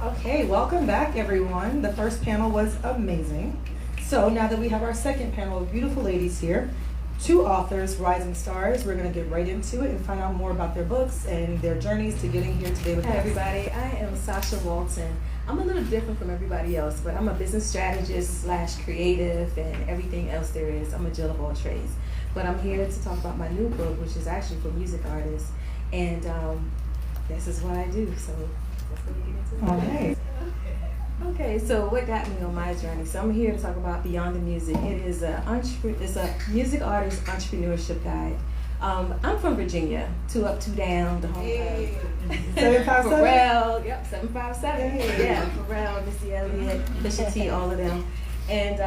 Okay, welcome back everyone. The first panel was amazing. So now that we have our second panel of beautiful ladies here, two authors, rising stars, we're gonna get right into it and find out more about their books and their journeys to getting here today with us. Hi everybody, I am Sacha Walton. I'm a little different from everybody else, but I'm a business strategist / creative and everything else there is. I'm a jill of all trades. But I'm here to talk about my new book, which is actually for music artists. And this is what I do, so let's go get into it. All right. Okay, so what got me on my journey? So I'm here to talk about Beyond the Music. It's a music artist entrepreneurship guide. I'm from Virginia, 2 Up, 2 Down, the home. 757? Pharrell, yep, 757. Yeah, Pharrell, Missy Elliott, Pusha T, all of them. And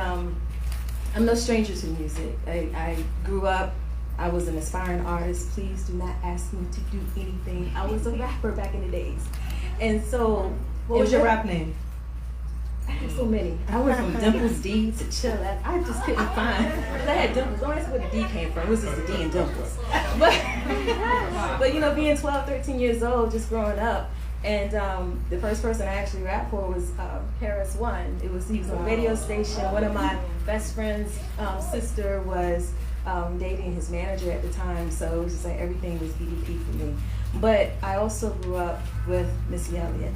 I'm no stranger to music. I grew up, I was an aspiring artist. Please do not ask me to do anything. I was a rapper back in the days. And so... What was your rap name? I had so many. I went from Dimples D to Chill. I just couldn't find. Because I had Dimples. Don't ask where the D came from. It was just the D and Dimples. But you know, being 12, 13 years old, just growing up, and the first person I actually rapped for was Cre8tiveCon. He was on a radio station. One of my best friend's sister was dating his manager at the time, so it was just like everything was BDP for me. But I also grew up with Missy Elliott.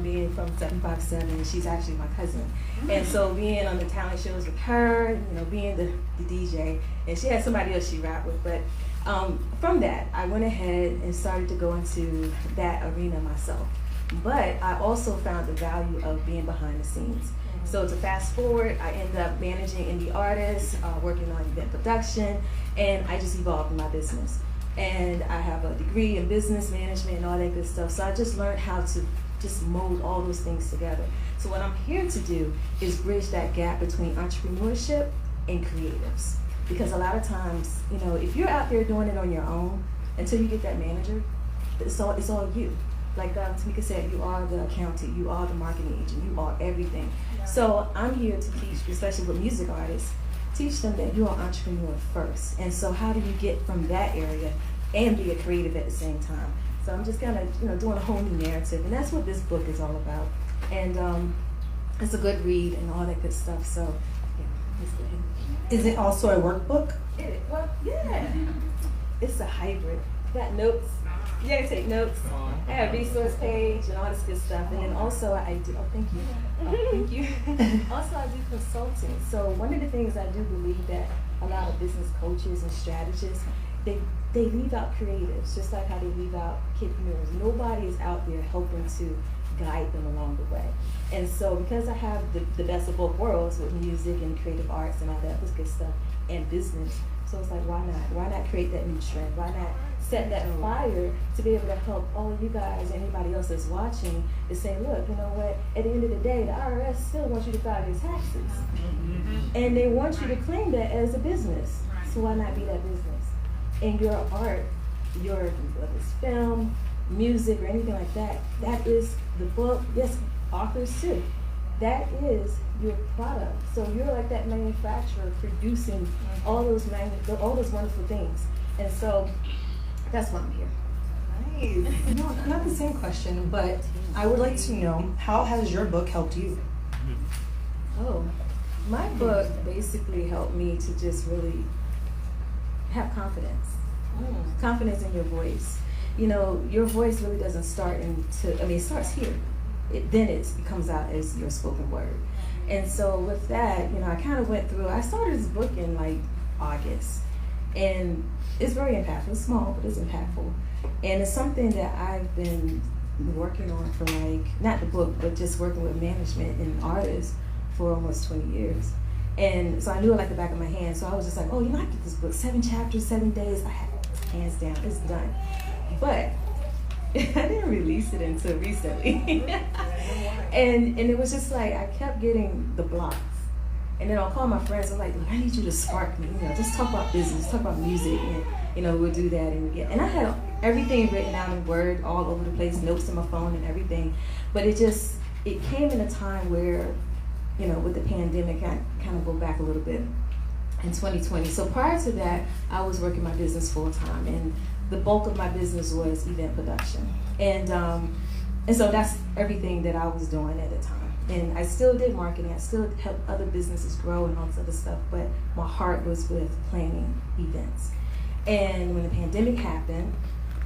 Being from 757, she's actually my cousin. And so being on the talent shows with her, you know, being the DJ, and she had somebody else she rapped with. But from that, I went ahead and started to go into that arena myself. But I also found the value of being behind the scenes. So to fast forward, I ended up managing indie artists, working on event production, and I just evolved in my business. And I have a degree in business management and all that good stuff. So I just learned how to just mold all those things together. So what I'm here to do is bridge that gap between entrepreneurship and creatives. Because a lot of times, you know, if you're out there doing it on your own, until you get that manager, it's all you. Like Tamika said, you are the accountant, you are the marketing agent, you are everything. Yeah. So I'm here to teach, especially with music artists, teach them that you're an entrepreneur first. And so how do you get from that area and be a creative at the same time? So I'm just kind of, you know, doing a whole new narrative, and that's what this book is all about. And it's a good read and all that good stuff. So yeah, let's go ahead. Is it also a workbook? Well, yeah. It's a hybrid. Got notes. You gotta take notes. I have a resource page and all this good stuff. And then also I do. Oh, thank you. Oh, thank you. Also, I do consulting. So one of the things I do believe that a lot of business coaches and strategists, they leave out creatives, just like how they leave out kidpreneurs. Nobody is out there helping to guide them along the way. And so because I have the best of both worlds with music and creative arts and all that good stuff and business, so it's like, why not? Why not create that new trend? Why not set that fire to be able to help all of you guys and anybody else that's watching to say, look, you know what, at the end of the day, the IRS still wants you to file your taxes. And they want you to claim that as a business. So why not be that business? And your art, whether it's film, music, or anything like that, that is the book. Yes, authors too. That is your product. So you're like that manufacturer producing all those wonderful things. And so that's why I'm here. Nice. No, not the same question, but I would like to know, how has your book helped you? Oh, my book basically helped me to just really have confidence. Confidence in your voice. You know, your voice really doesn't start it starts here. Then it comes out as your spoken word. And so with that, you know, I kind of went through, I started this book in like August. And it's very impactful. It's small, but it's impactful. And it's something that I've been working on for like, not the book, but just working with management and artists for almost 20 years. And so I knew it like the back of my hand. So I was just like, oh, you know, I get this book, 7 chapters, 7 days. I had it, hands down, it's done. But I didn't release it until recently. and it was just like, I kept getting the blocks. And then I'll call my friends, I'm like, look, I need you to spark me. You know, just talk about business, talk about music, and you know, we'll do that. And I had everything written out in Word all over the place, notes in my phone and everything. But it came in a time where, you know, with the pandemic, I kind of go back a little bit in 2020. So prior to that, I was working my business full time, and the bulk of my business was event production. And And so that's everything that I was doing at the time. And I still did marketing. I still helped other businesses grow and all this other stuff. But my heart was with planning events. And when the pandemic happened,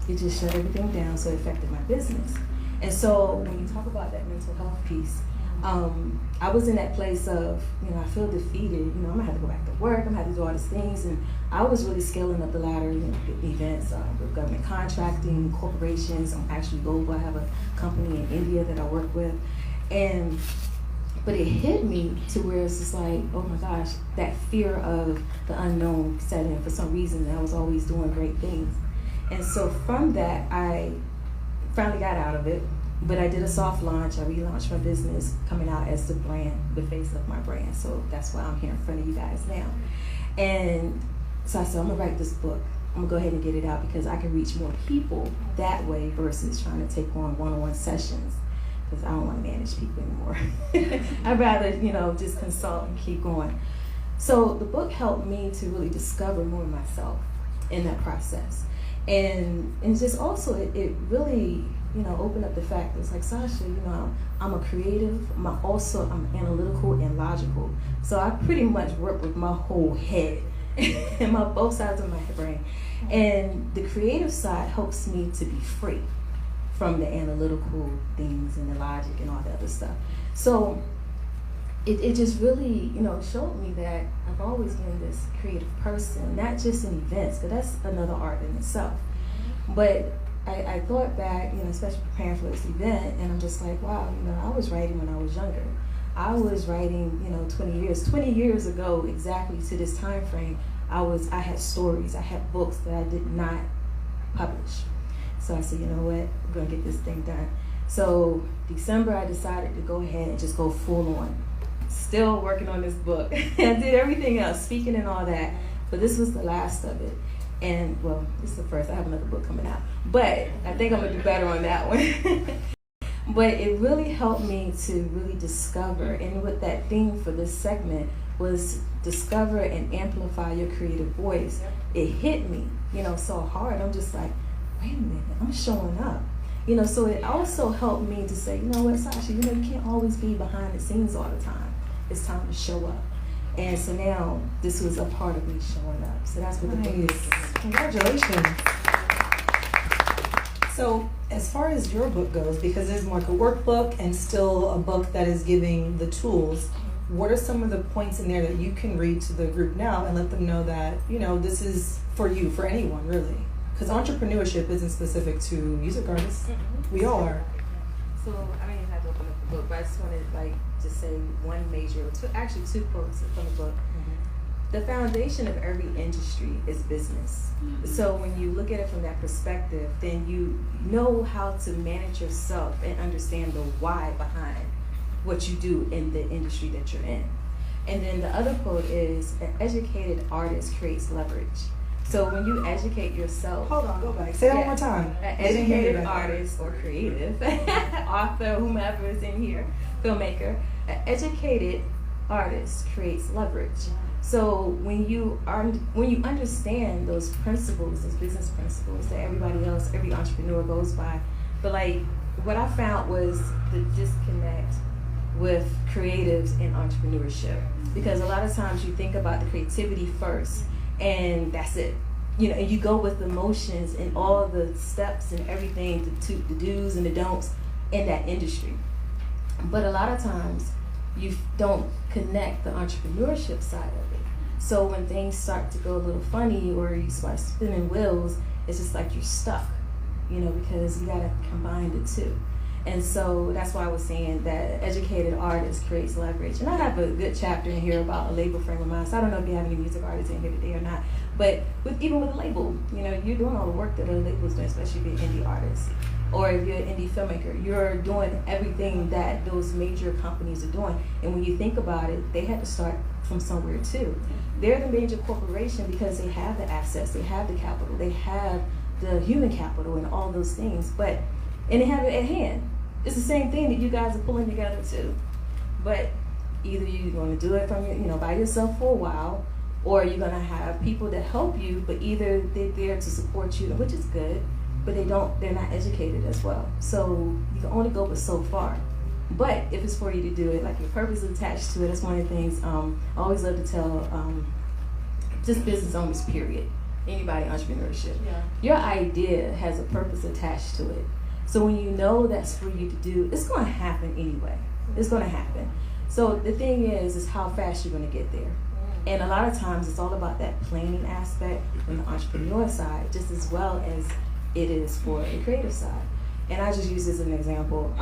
it just shut everything down, so it affected my business. And so when you talk about that mental health piece, I was in that place of, I feel defeated. I'm gonna have to go back to work. I'm gonna have to do all these things, and I was really scaling up the ladder. Events with government contracting, corporations. I'm actually global. I have a company in India that I work with, but it hit me to where it's just like, oh my gosh, that fear of the unknown set in for some reason. And I was always doing great things, and so from that, I finally got out of it. But I did a soft launch. I relaunched my business, coming out as the brand, the face of my brand. So that's why I'm here in front of you guys now. And so I said, I'm gonna write this book. I'm gonna go ahead and get it out because I can reach more people that way versus trying to take on one-on-one sessions, because I don't want to manage people anymore. I'd rather, just consult and keep going. So the book helped me to really discover more of myself in that process. And just also, it really, open up the fact that it's like, Sasha, I'm a creative, I'm analytical and logical. So I pretty much work with my whole head and both sides of my brain. And the creative side helps me to be free from the analytical things and the logic and all the other stuff. So it just really, showed me that I've always been this creative person, not just in events, because that's another art in itself. But I thought back, especially preparing for this event, and I'm just like, wow, I was writing when I was younger. I was writing, 20 years ago, exactly to this time frame. I had stories, I had books that I did not publish. So I said, you know what, I'm gonna get this thing done. So December, I decided to go ahead and just go full on. Still working on this book. I did everything else, speaking and all that, but this was the last of it. And well, this is the first. I have another book coming out, but I think I'm gonna do better on that one. But it really helped me to really discover, and what that theme for this segment was, discover and amplify your creative voice. It hit me, so hard. I'm just like, wait a minute, I'm showing up. So it also helped me to say, what, Sasha, you can't always be behind the scenes all the time. It's time to show up. And so now this was a part of me showing up. So that's what the book is. Congratulations. So as far as your book goes, because it's more like a workbook and still a book that is giving the tools, what are some of the points in there that you can read to the group now and let them know that, this is for you, for anyone really? Because entrepreneurship isn't specific to music artists. Mm-hmm. We all are. So I don't even have to open up the book, but I just wanted to say one major, two quotes from the book. Mm-hmm. The foundation of every industry is business. Mm-hmm. So when you look at it from that perspective, then you know how to manage yourself and understand the why behind what you do in the industry that you're in. And then the other quote is, an educated artist creates leverage. So when you educate yourself... Hold on, go back. Say that one more time. An educated artist or creative, author, whomever is in here, filmmaker, an educated artist creates leverage. So when you understand those principles, those business principles that every entrepreneur goes by, but what I found was the disconnect with creatives and entrepreneurship. Because a lot of times you think about the creativity first, and that's it. And you go with the motions and all the steps and everything, the do's and the don'ts in that industry. But a lot of times you don't connect the entrepreneurship side of it. So when things start to go a little funny or you start spinning wheels, it's just like you're stuck, because you gotta combine the two. And so that's why I was saying that educated artist creates leverage. And I have a good chapter in here about a label frame of mind. So I don't know if you have any music artists in here today or not. But even with a label, you're doing all the work that a label is doing, especially if you're an indie artist. Or if you're an indie filmmaker, you're doing everything that those major companies are doing. And when you think about it, they had to start from somewhere too. They're the major corporation because they have the assets, they have the capital, they have the human capital and all those things. And they have it at hand. It's the same thing that you guys are pulling together too. But either you're going to do it from by yourself for a while, or you're going to have people that help you, but either they're there to support you, which is good, but they're not educated as well. So you can only go but so far. But if it's for you to do it, like your purpose is attached to it, that's one of the things I always love to tell just business owners, period. Anybody, entrepreneurship. Yeah. Your idea has a purpose attached to it. So when you know that's for you to do, it's going to happen anyway. It's going to happen. So the thing is how fast you're going to get there. And a lot of times it's all about that planning aspect on the entrepreneur side, just as well as it is for the creative side. And I just use this as an example.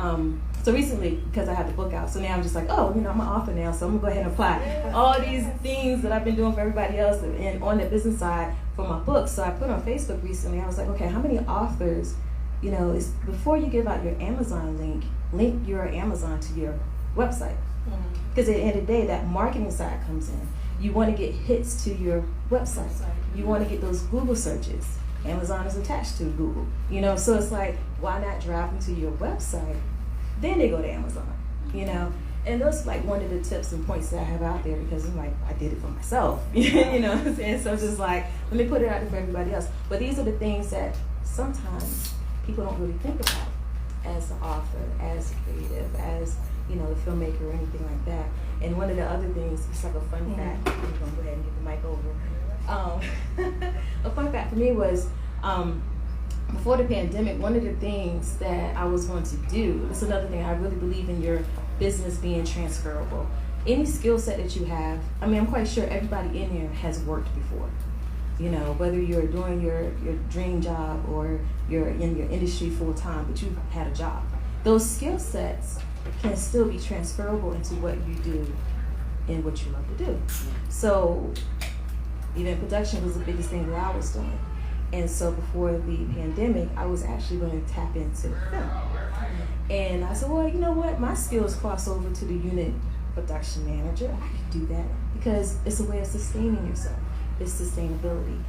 So recently, because I have the book out, so now I'm just like, oh, I'm an author now, so I'm gonna go ahead and apply all these things that I've been doing for everybody else and on the business side for my book. So I put on Facebook recently, I was like, okay, how many authors, is before you give out your Amazon link your Amazon to your website. Because at the end of the day, that marketing side comes in. You want to get hits to your website. You want to get those Google searches. Amazon is attached to Google, so it's like, why not drive them to your website? Then they go to Amazon, And those like one of the tips and points that I have out there, because I'm like, I did it for myself, And so just like, let me put it out there for everybody else. But these are the things that sometimes people don't really think about as an author, as a creative, as the filmmaker or anything like that. And one of the other things, it's like a fun fact. I'm gonna go ahead and get the mic over. A fun fact for me was before the pandemic, one of the things that I was going to do, it's another thing, I really believe in your business being transferable. Any skill set that you have, I'm quite sure everybody in here has worked before. Whether you're doing your dream job or you're in your industry full time, but you've had a job. Those skill sets can still be transferable into what you do and what you love to do. So event production was the biggest thing that I was doing. And so before the pandemic, I was actually going to tap into film. And I said, well, you know what? My skills cross over to the unit production manager. I can do that because it's a way of sustaining yourself. It's sustainability.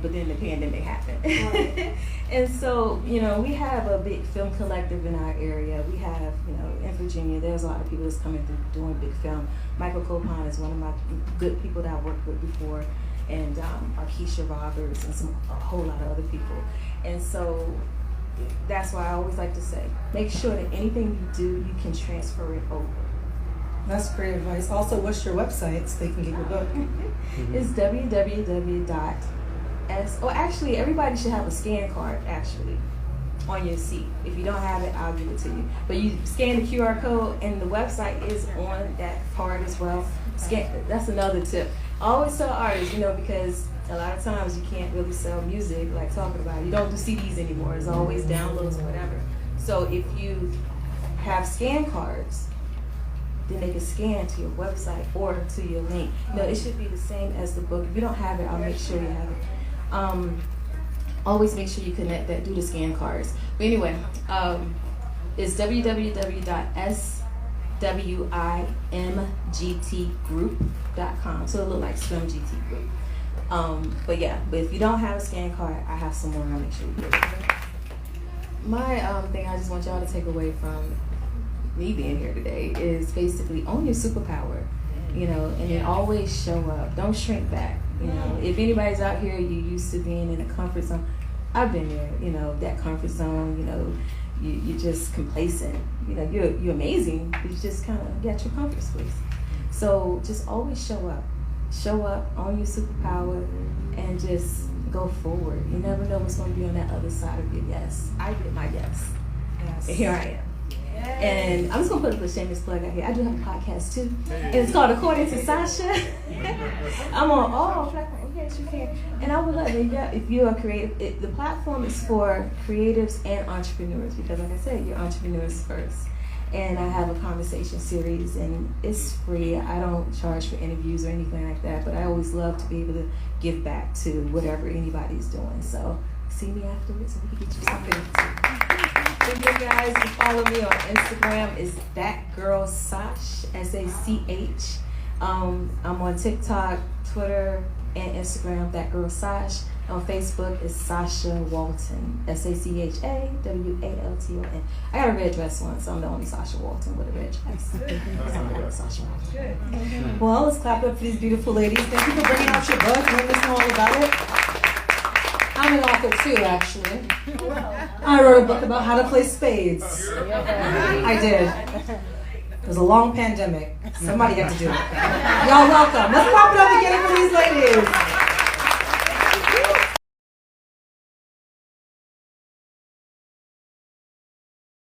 But then the pandemic happened. Right. And so, we have a big film collective in our area. We have, in Virginia, there's a lot of people that's coming through doing big film. Michael Copon is one of my good people that I worked with before, and Arkesha Roberts and a whole lot of other people. And so that's why I always like to say, make sure that anything you do, you can transfer it over. That's great advice. Also, what's your website so they can get your book? It's actually, everybody should have a scan card, actually, on your seat. If you don't have it, I'll give it to you. But you scan the QR code, and the website is on that card as well. That's another tip. I always tell artists, because a lot of times you can't really sell music, like talking about. You don't do CDs anymore. It's always downloads or whatever. So if you have scan cards, then they can scan to your website or to your link. It should be the same as the book. If you don't have it, I'll make sure you have it. Always make sure you connect that, do the scan cards. But anyway, it's www.swimgtgroup.com. So it looks like Swim GT Group. But if you don't have a scan card, I have some more, and I'll make sure you get it. My thing I just want y'all to take away from me being here today is basically own your superpower, and then always show up. Don't shrink back. If anybody's out here, you're used to being in a comfort zone. I've been there, that comfort zone, you're just complacent. You're amazing, but you just kind of get your comfort space. So just always show up. Show up, own your superpower, and just go forward. You never know what's going to be on that other side of your yes. I did my yes. And here I am. And I'm just going to put up a shameless plug out here. I do have a podcast too. And it's called According to Sacha. I'm on all platforms. Yes, you can. And I would love it if you're a creative. The platform is for creatives and entrepreneurs because, like I said, you're entrepreneurs first. And I have a conversation series, and it's free. I don't charge for interviews or anything like that, but I always love to be able to give back to whatever anybody's doing. So see me afterwards, and we can get you something. Thank you guys. You follow me on Instagram. It's ThatGirlSach, SACH. I'm on TikTok, Twitter, and Instagram, ThatGirlSach. On Facebook, it's Sacha Walton, SachaWalton. I got a red dress one, so I'm the only Sacha Walton with a red dress. Sacha Walton. Well, let's clap up for these beautiful ladies. Thank you for bringing out your book and letting us know all about it. I'm an author too, actually. I wrote a book about how to play spades. I did. It was a long pandemic. Somebody had to do it. Y'all welcome. Let's pop it up again for these ladies.